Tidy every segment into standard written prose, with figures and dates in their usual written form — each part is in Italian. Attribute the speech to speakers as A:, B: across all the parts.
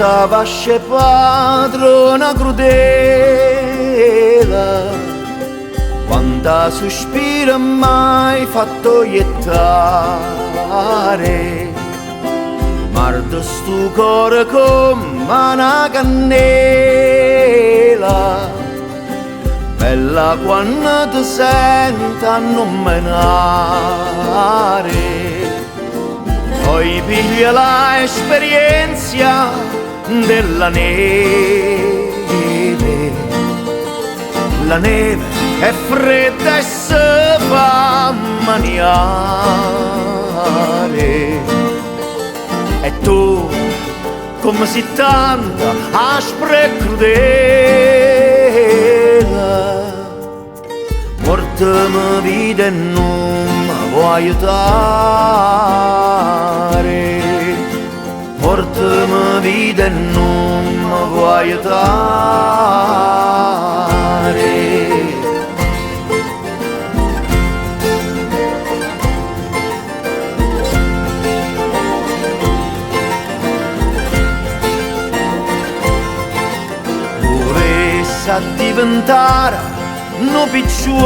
A: quanta vasce padrona crudela, quanta sospira mai fatto iettare, mardo stu cuore come una cannella, bella quando ti senti a non menare. Poi piglia l'esperienza della neve, la neve è fredda e si fa maniare, e tu come si tanta aspra e crudele, portami vita e non mi vuoi aiutare, portami vita e non mi vuoi aiutare. Vorresti a diventare un picciotto,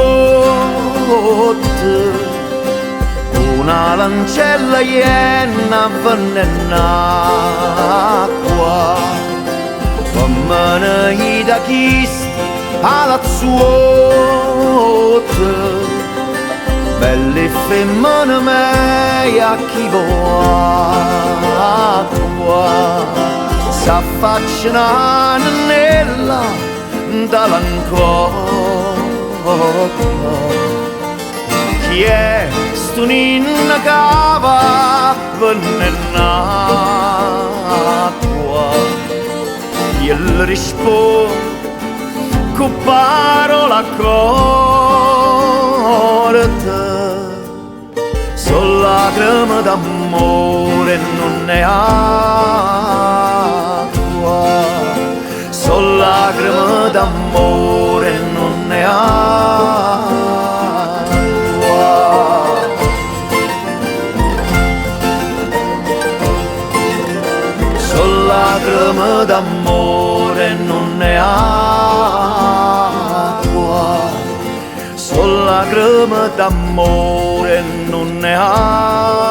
A: una lancella iena avvelenacqua, come i da chisti alla zuotta, belle femmine mea chi acqua, s'affacciano nella dall'ancora. Chi è sto ninna cava nell'acqua? Io rispondo con parola corta, sono lacrime d'amore non è acqua, sono lacrime d'amore non è acqua. Lacrime d'amore non è acqua, sono lacrime d'amore non è acqua.